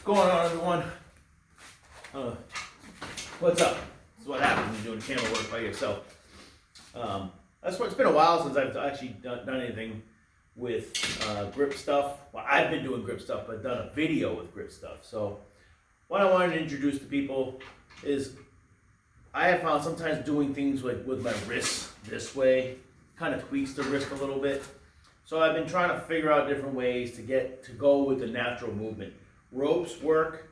What's going on, everyone? What's up? This is what happens when you're doing camera work by yourself. It's been a while since I've actually done anything with grip stuff. Well, I've been doing grip stuff, but done a video with grip stuff. So what I wanted to introduce to people is I have found sometimes doing things like with my wrists this way kind of tweaks the wrist a little bit. So I've been trying to figure out different ways to go with the natural movement. Ropes work,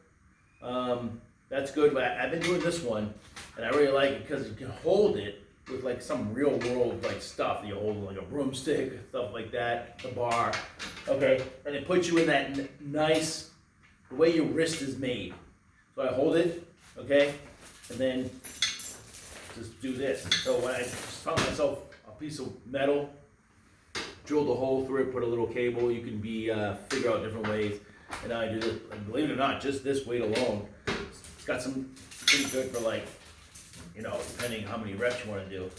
that's good, but I've been doing this one, and I really like it because you can hold it with like some real world like stuff. You hold like a broomstick, stuff like that, the bar, okay, and it puts you in that nice, the way your wrist is made. So I hold it, okay, and then just do this. So when I found myself a piece of metal, drilled a hole through it, put a little cable, you can figure out different ways. And now I do this, and believe it or not, just this weight alone, it's got some pretty good for like, depending how many reps you want to do.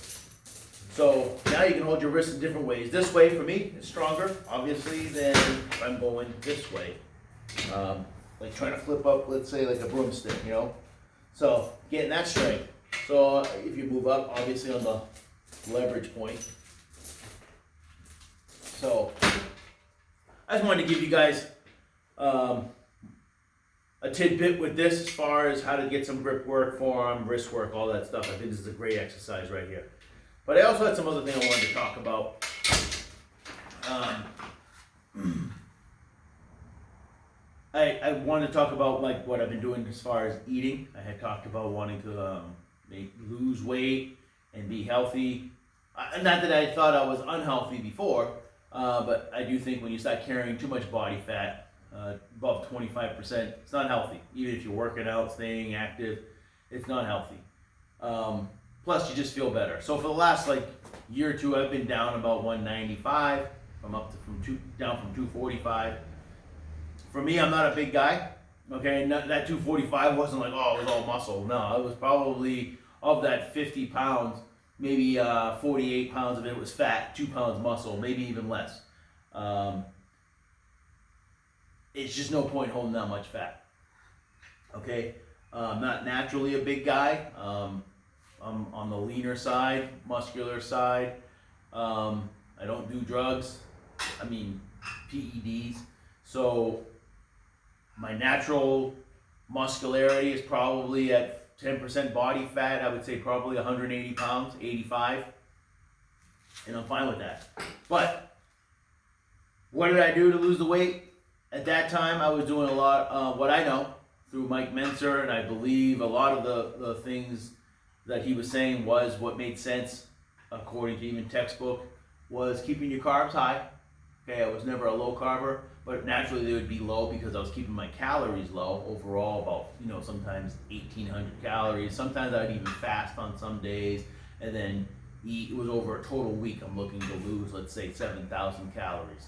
So now you can hold your wrist in different ways. This way for me is stronger, obviously, than if I'm going this way. Like trying to flip up, let's say like a broomstick, So getting that strength. So if you move up, obviously on the leverage point. So I just wanted to give you guys a tidbit with this as far as how to get some grip work, forearm, wrist work, all that stuff. I think this is a great exercise right here. But I also had some other thing I wanted to talk about. I wanted to talk about like what I've been doing as far as eating. I had talked about wanting to lose weight and be healthy. Not that I thought I was unhealthy before, but I do think when you start carrying too much body fat, above 25%, it's not healthy. Even if you're working out, staying active, it's not healthy. Plus, you just feel better. So for the last year or two, I've been down about 195. I'm down from 245. For me, I'm not a big guy. Okay, that 245 wasn't like, oh, it was all muscle. No, it was probably of that 50 pounds. Maybe 48 pounds of it was fat, 2 pounds muscle, maybe even less. It's just no point holding that much fat. Okay, I'm not naturally a big guy. I'm on the leaner side, muscular side. I don't do drugs. I mean, PEDs. So my natural muscularity is probably at 10% body fat. I would say probably 180 pounds, 85. And I'm fine with that. But what did I do to lose the weight? At that time, I was doing a lot, what I know, through Mike Mentzer, and I believe a lot of the things that he was saying was what made sense, according to even textbook, was keeping your carbs high. Okay, I was never a low carber, but naturally they would be low because I was keeping my calories low overall, about, sometimes 1,800 calories. Sometimes I'd even fast on some days, and then eat. It was over a total week. I'm looking to lose, let's say, 7,000 calories.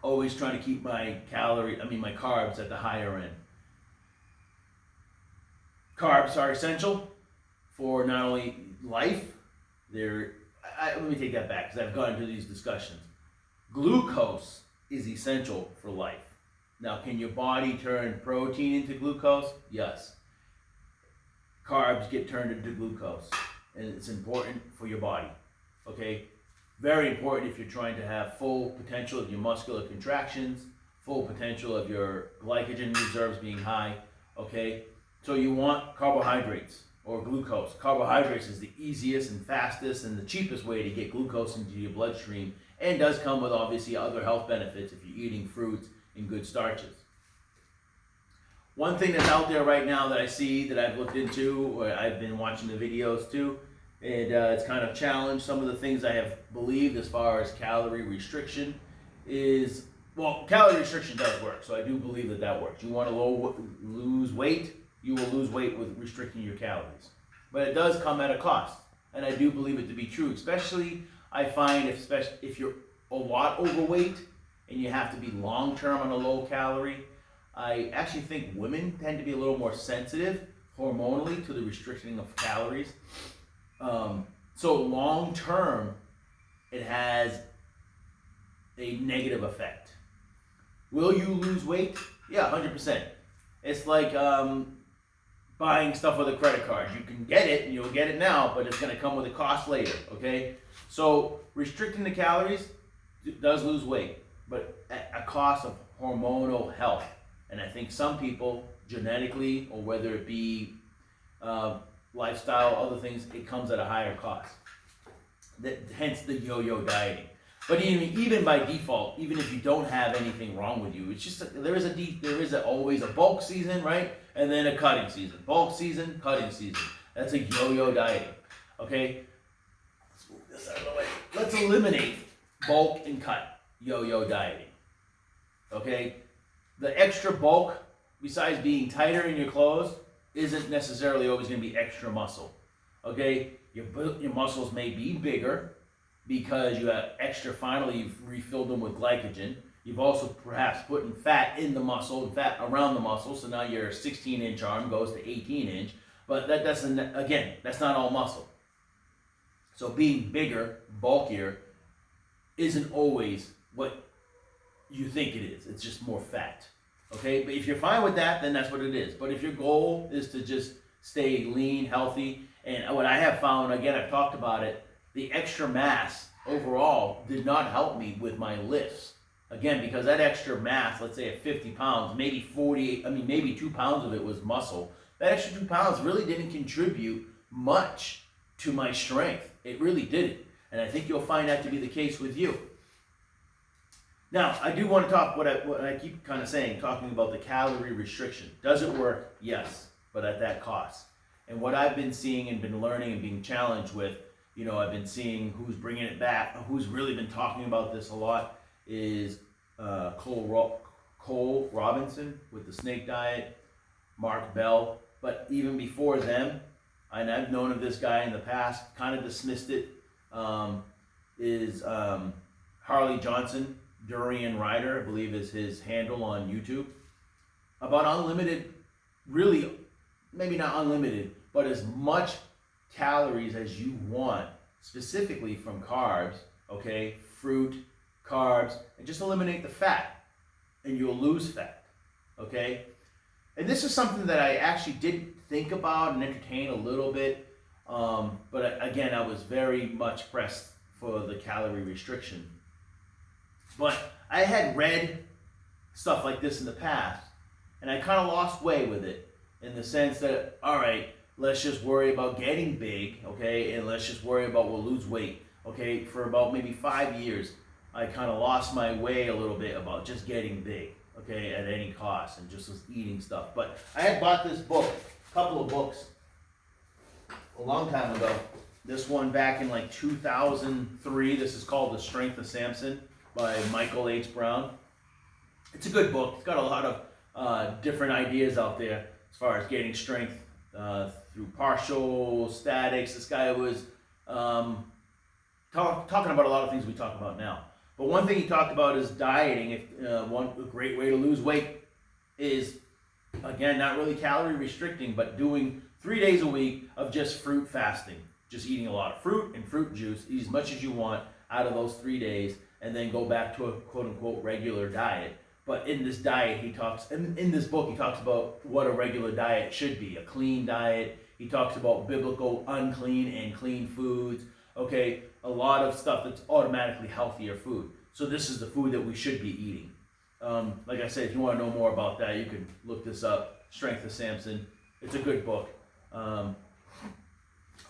Always trying to keep my carbs at the higher end. Carbs are essential for not only life, let me take that back because I've gone into these discussions. Glucose is essential for life. Now, can your body turn protein into glucose? Yes. Carbs get turned into glucose, and it's important for your body. Okay? Very important if you're trying to have full potential of your muscular contractions, full potential of your glycogen reserves being high, okay? So you want carbohydrates or glucose. Carbohydrates is the easiest and fastest and the cheapest way to get glucose into your bloodstream, and does come with obviously other health benefits if you're eating fruits and good starches. One thing that's out there right now that I see that I've looked into, or I've been watching the videos too, and it's kind of challenged some of the things I have believed as far as calorie restriction is, calorie restriction does work, so I do believe that works. You want to lose weight, you will lose weight with restricting your calories. But it does come at a cost, and I do believe it to be true, especially I find if you're a lot overweight and you have to be long-term on a low calorie. I actually think women tend to be a little more sensitive hormonally to the restriction of calories. So long term, it has a negative effect. Will you lose weight? Yeah, 100%. It's like buying stuff with a credit card. You can get it, and you'll get it now, but it's going to come with a cost later, okay? So restricting the calories does lose weight, but at a cost of hormonal health. And I think some people, genetically, or whether it be lifestyle, other things, it comes at a higher cost. Hence the yo-yo dieting. But even by default, even if you don't have anything wrong with you, it's just there is always a bulk season, right? And then a cutting season. Bulk season, cutting season. That's a yo-yo dieting. Okay? Let's move this out of the way. Let's eliminate bulk and cut yo-yo dieting. Okay? The extra bulk, besides being tighter in your clothes, isn't necessarily always going to be extra muscle. Okay? Your muscles may be bigger because you have extra, finally you've refilled them with glycogen. You've also perhaps put in fat in the muscle and fat around the muscle, so now your 16-inch arm goes to 18-inch. But that's not all muscle. So being bigger, bulkier, isn't always what you think it is. It's just more fat. Okay? But if you're fine with that, then that's what it is. But if your goal is to just stay lean, healthy, and what I have found, again, I've talked about it, the extra mass overall did not help me with my lifts. Again, because that extra mass, let's say at 50 pounds, maybe 2 pounds of it was muscle. That extra 2 pounds really didn't contribute much to my strength. It really didn't. And I think you'll find that to be the case with you. Now, I do want to talk, what I keep kind of saying, talking about the calorie restriction. Does it work? Yes, but at that cost. And what I've been seeing and been learning and being challenged with, I've been seeing who's bringing it back, who's really been talking about this a lot, is Cole Robinson with the snake diet, Mark Bell. But even before them, and I've known of this guy in the past, kind of dismissed it, is Harley Johnson, Durian Rider, I believe is his handle on YouTube, about unlimited, really, maybe not unlimited, but as much calories as you want, specifically from carbs, okay, fruit, carbs, and just eliminate the fat, and you'll lose fat, okay? And this is something that I actually did think about and entertain a little bit, but again, I was very much pressed for the calorie restriction. But I had read stuff like this in the past, and I kind of lost way with it, in the sense that, all right, let's just worry about getting big, okay, and let's just worry about we'll lose weight, okay? For about maybe 5 years, I kind of lost my way a little bit about just getting big, okay, at any cost, and just was eating stuff. But I had bought this book, a couple of books, a long time ago. This one back in like 2003. This is called The Strength of Samson by Michael H. Brown. It's a good book. It's got a lot of different ideas out there as far as gaining strength through partial statics. This guy was talking about a lot of things we talk about now. But one thing he talked about is dieting. One great way to lose weight is, again, not really calorie restricting, but doing 3 days a week of just fruit fasting. Just eating a lot of fruit and fruit juice, eat as much as you want out of those 3 days, and then go back to a quote-unquote regular diet. But in this diet, in this book, he talks about what a regular diet should be, a clean diet. He talks about biblical unclean and clean foods. Okay, a lot of stuff that's automatically healthier food. So this is the food that we should be eating. Like I said, if you want to know more about that, you can look this up, Strength of Samson. It's a good book.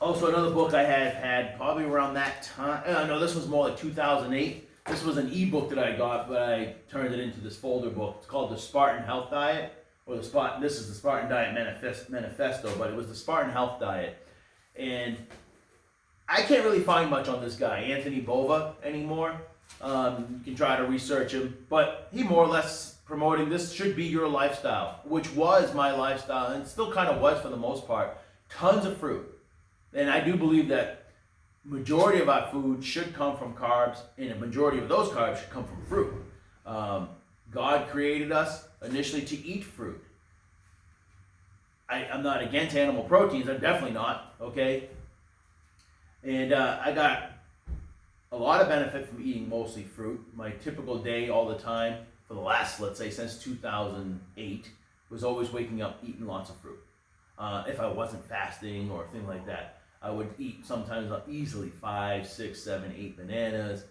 Also, another book I had probably around that time. No, this was more like 2008. This was an ebook that I got, but I turned it into this folder book. It's called The Spartan Health Diet, or this is the Spartan Diet Manifesto, but it was the Spartan Health Diet. And I can't really find much on this guy, Anthony Bova, anymore. You can try to research him, but he more or less promoting this should be your lifestyle, which was my lifestyle, and still kind of was for the most part. Tons of fruit. And I do believe that majority of our food should come from carbs, and a majority of those carbs should come from fruit. God created us initially to eat fruit. I'm not against animal proteins, I'm definitely not, okay? And I got a lot of benefit from eating mostly fruit. My typical day all the time, for the last, let's say, since 2008, was always waking up eating lots of fruit. If I wasn't fasting or a thing like that, I would eat sometimes easily 5, 6, 7, 8 bananas,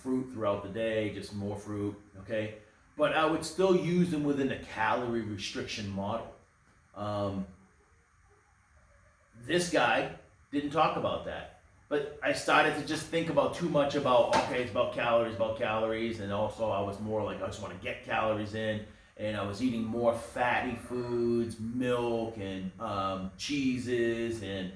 fruit throughout the day, just more fruit, okay? But I would still use them within a calorie restriction model. This guy didn't talk about that. But I started to just think about too much about, okay, it's about calories, and also I was more like, I just want to get calories in, and I was eating more fatty foods, milk, and cheeses, and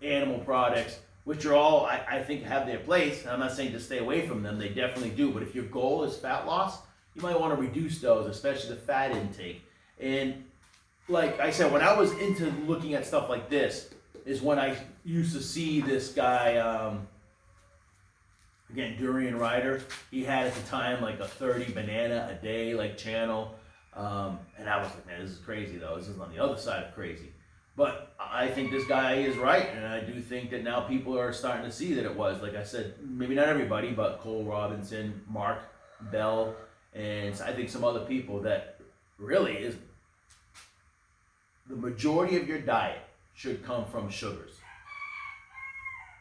animal products, which are all, I think, have their place. And I'm not saying to stay away from them, they definitely do, but if your goal is fat loss, you might want to reduce those, especially the fat intake. And like I said, when I was into looking at stuff like this, is when I used to see this guy, again, Durian Rider. He had at the time like a 30 banana a day like channel. And I was like, man, this is crazy though. This is on the other side of crazy. But I think this guy is right. And I do think that now people are starting to see that it was, like I said, maybe not everybody, but Cole Robinson, Mark Bell, and I think some other people, that really is the majority of your diet should come from sugars.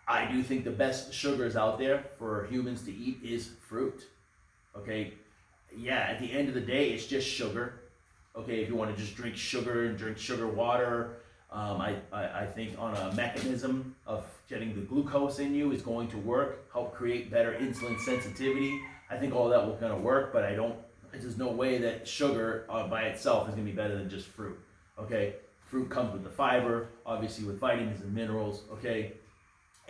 I do think the best sugars out there for humans to eat is fruit. Okay, yeah, at the end of the day, it's just sugar. Okay, if you want to just drink sugar and drink sugar water, I think on a mechanism of getting the glucose in you is going to work, help create better insulin sensitivity. I think all that will kind of work, but there's no way that sugar by itself is going to be better than just fruit. Okay, fruit comes with the fiber, obviously with vitamins and minerals, okay,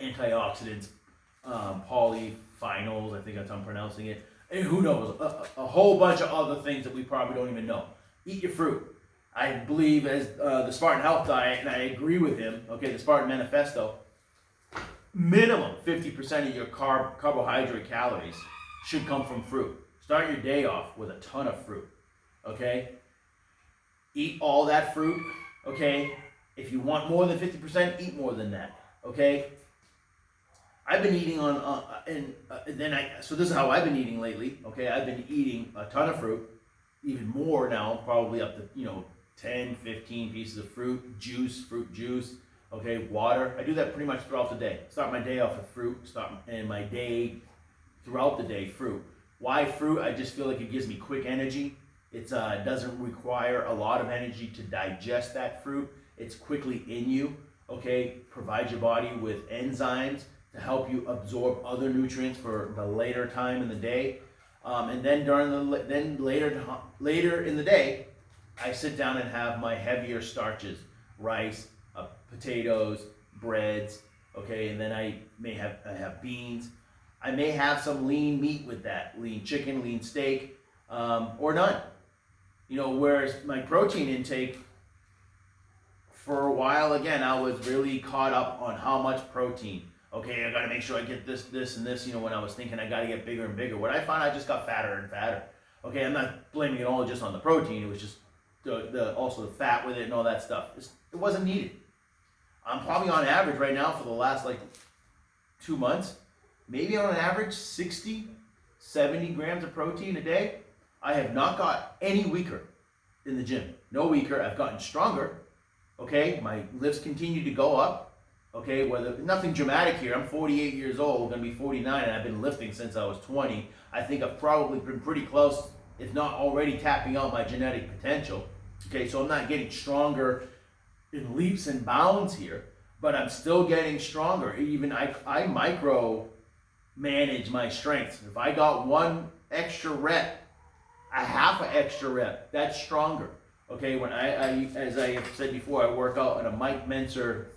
antioxidants, polyphenols, I think that's how I'm pronouncing it, and who knows, a whole bunch of other things that we probably don't even know. Eat your fruit. I believe as the Spartan Health Diet, and I agree with him, okay, the Spartan Manifesto, minimum 50% of your carbohydrate calories should come from fruit. Start your day off with a ton of fruit, okay? Eat all that fruit, okay? If you want more than 50%, eat more than that, okay? I've been eating so this is how I've been eating lately, okay? I've been eating a ton of fruit, even more now, probably up to, 10, 15 pieces of fruit juice, okay, water. I do that pretty much throughout the day. Start my day off with fruit, and my day, throughout the day, fruit. Why fruit? I just feel like it gives me quick energy. It doesn't require a lot of energy to digest that fruit. It's quickly in you, okay? Provides your body with enzymes to help you absorb other nutrients for the later time in the day. And then later in the day, I sit down and have my heavier starches, rice, potatoes, breads, okay, and then I have beans. I may have some lean meat with that, lean chicken, lean steak, or none. Whereas my protein intake, for a while, again, I was really caught up on how much protein. Okay, I gotta make sure I get this, and this, when I was thinking I gotta get bigger and bigger. What I found, I just got fatter and fatter. Okay, I'm not blaming it all just on the protein, it was just also the fat with it and all that stuff. It wasn't needed. I'm probably on average right now for the last 2 months, maybe on an average 60, 70 grams of protein a day. I have not got any weaker in the gym. No weaker, I've gotten stronger. Okay, my lifts continue to go up. Okay, nothing dramatic here. I'm 48 years old, gonna be 49, and I've been lifting since I was 20. I think I've probably been pretty close, if not already tapping out my genetic potential. Okay, so I'm not getting stronger in leaps and bounds here, but I'm still getting stronger. Even I micro manage my strengths. If I got one extra rep, a half an extra rep, that's stronger. Okay, when as I have said before, I work out in a Mike Mentzer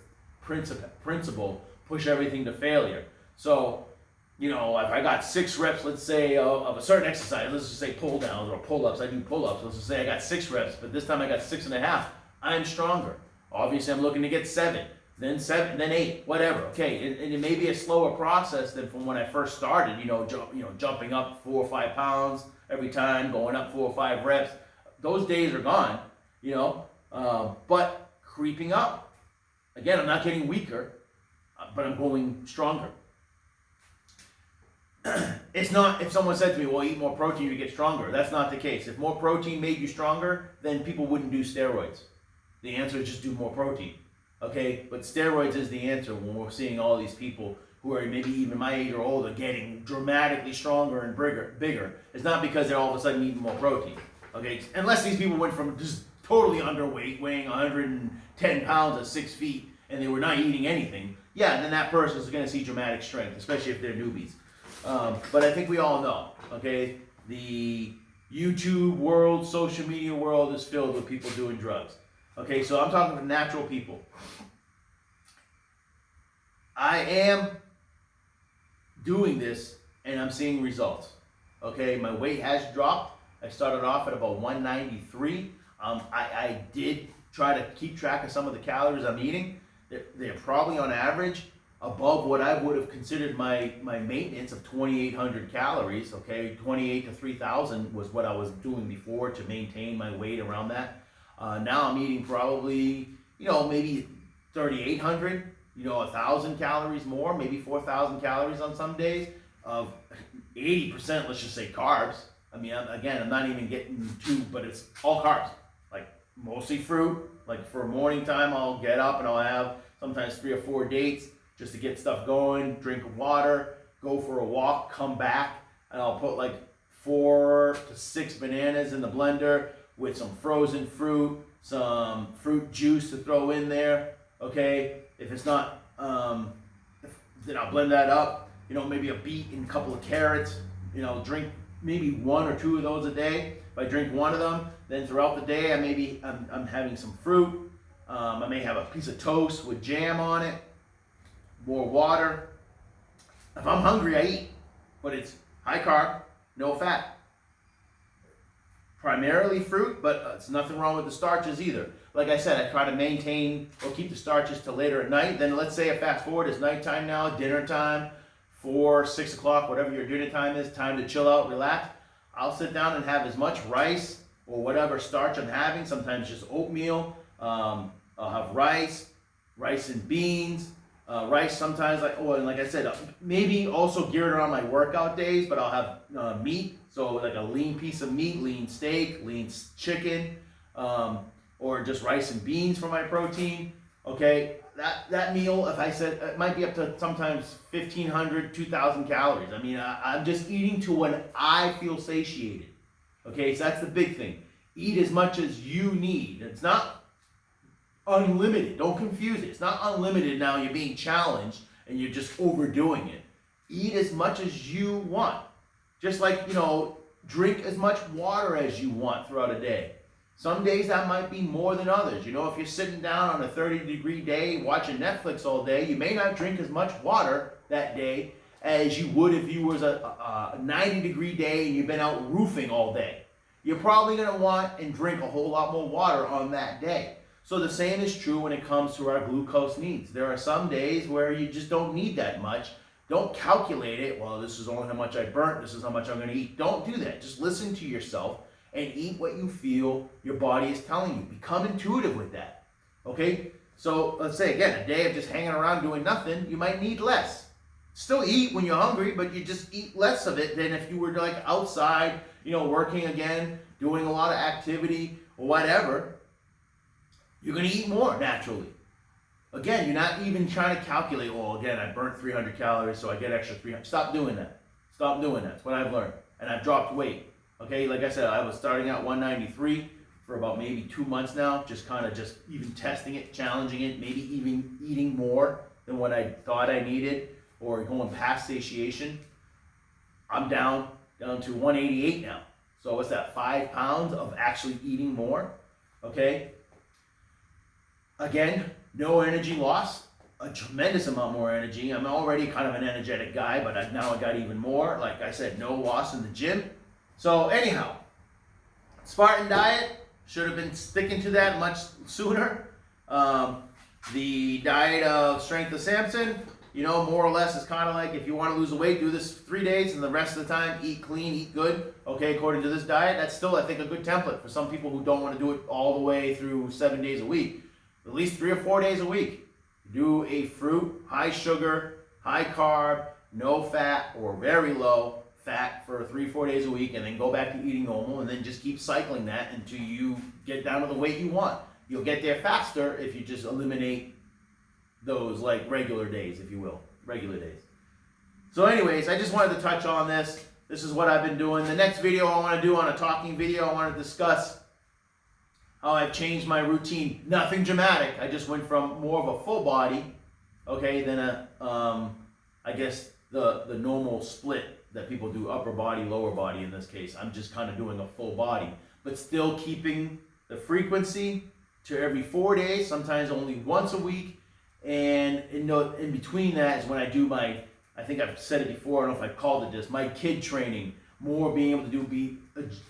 principle, push everything to failure. So, if I got 6 reps, let's say, of a certain exercise, let's just say pull downs or pull-ups, I do pull-ups, let's just say I got 6 reps, but this time I got 6.5, I'm stronger. Obviously, I'm looking to get 7, then 8, whatever, okay, and it may be a slower process than from when I first started, jumping up 4 or 5 pounds every time, going up 4 or 5 reps. Those days are gone, but creeping up. Again, I'm not getting weaker, but I'm going stronger. It's not, if someone said to me, well, eat more protein to get stronger. That's not the case. If more protein made you stronger, then people wouldn't do steroids. The answer is just do more protein. Okay? But steroids is the answer when we're seeing all these people who are maybe even my age or older getting dramatically stronger and bigger. It's not because they're all of a sudden eating more protein. Okay? Unless these people went from just totally underweight, weighing 110 pounds at 6 feet, and they were not eating anything. Yeah, then that person is going to see dramatic strength, especially if they're newbies. But I think we all know, okay, the YouTube world, social media world is filled with people doing drugs. Okay, so I'm talking to natural people. I am doing this and I'm seeing results. Okay, my weight has dropped. I started off at about 193. I did try to keep track of some of the calories I'm eating. They're probably on average above what I would have considered my maintenance of 2,800 calories, okay? 28 to 3,000 was what I was doing before to maintain my weight around that. Now I'm eating probably, maybe 3,800, 1,000 calories more, maybe 4,000 calories on some days of 80%, let's just say carbs. I mean, I'm not even getting but it's all carbs, like mostly fruit. Like for morning time, I'll get up and I'll have sometimes 3 or 4 dates, just to get stuff going, drink water, go for a walk, come back, and I'll put like 4 to 6 bananas in the blender with some frozen fruit, some fruit juice to throw in there, okay? If it's not, then I'll blend that up, maybe a beet and a couple of carrots, drink maybe 1 or 2 of those a day. If I drink 1 of them, then throughout the day, I'm having some fruit. I may have a piece of toast with jam on it, more water. If I'm hungry, I eat, but it's high carb, no fat. Primarily fruit, but it's nothing wrong with the starches either. Like I said, I try to maintain or keep the starches till later at night. Then let's say I fast forward, it's nighttime now, dinner time, 4, 6 o'clock, whatever your dinner time is, time to chill out, relax. I'll sit down and have as much rice or whatever starch I'm having, sometimes just oatmeal. I'll have rice and beans. Rice sometimes, and like I said, maybe also geared around my workout days, but I'll have meat, so like a lean piece of meat, lean steak, lean chicken, or just rice and beans for my protein. Okay, that meal, if I said, it might be up to sometimes 1,500, 2,000 calories. I mean, I'm just eating to when I feel satiated. Okay, so that's the big thing. Eat as much as you need. It's not unlimited. Don't confuse it. It's not unlimited now. You're being challenged and you're just overdoing it. Eat as much as you want. Just like, drink as much water as you want throughout a day. Some days that might be more than others. If you're sitting down on a 30-degree day watching Netflix all day, you may not drink as much water that day as you would if you was a 90-degree day and you've been out roofing all day. You're probably going to want and drink a whole lot more water on that day. So the same is true when it comes to our glucose needs. There are some days where you just don't need that much. Don't calculate it. Well, this is only how much I burnt. This is how much I'm going to eat. Don't do that. Just listen to yourself and eat what you feel your body is telling you. Become intuitive with that. Okay? So let's say, again, a day of just hanging around doing nothing, you might need less. Still eat when you're hungry, but you just eat less of it than if you were like outside, working again, doing a lot of activity or whatever. You're going to eat more naturally. Again, you're not even trying to calculate, again, I burnt 300 calories, so I get extra 300. Stop doing that. Stop doing that. That's what I've learned. And I've dropped weight. Okay, like I said, I was starting out 193 for about maybe 2 months now, just even testing it, challenging it, maybe even eating more than what I thought I needed or going past satiation. I'm down to 188 now. So what's that, 5 pounds of actually eating more? Okay. Again, no energy loss, a tremendous amount more energy. I'm already kind of an energetic guy, but now I got even more. Like I said, no loss in the gym. So anyhow, Spartan diet, should have been sticking to that much sooner. The diet of Strength of Samson, more or less is kind of like if you want to lose weight, do this 3 days and the rest of the time eat clean, eat good. Okay, according to this diet, that's still, I think, a good template for some people who don't want to do it all the way through 7 days a week. At least 3 or 4 days a week. Do a fruit, high sugar, high carb, no fat or very low fat for 3-4 days a week, and then go back to eating normal, and then just keep cycling that until you get down to the weight you want. You'll get there faster if you just eliminate those like regular days, if you will, regular days. So anyways, I just wanted to touch on this. This is what I've been doing. The next video I want to do on a talking video, I want to discuss how I've changed my routine. Nothing dramatic. I just went from more of a full body, okay, than I guess the normal split that people do, upper body, lower body in this case. I'm just kind of doing a full body, but still keeping the frequency to every 4 days, sometimes only once a week. And in between that is when I do my, I think I've said it before, I don't know if I've called it this, my kid training, more being able to be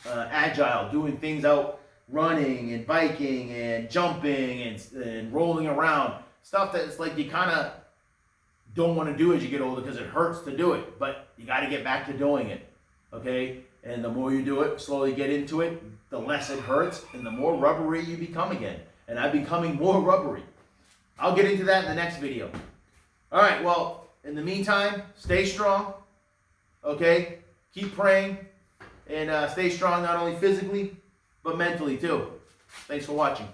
agile, doing things out, running and biking and jumping and rolling around, stuff that's like you kind of don't want to do as you get older because it hurts to do it, but you got to get back to doing it, okay? And the more you do it, slowly get into it, the less it hurts and the more rubbery you become again. And I'm becoming more rubbery. I'll get into that in the next video. All right, well, in the meantime, stay strong, okay? Keep praying and stay strong not only physically, but mentally too. Thanks for watching.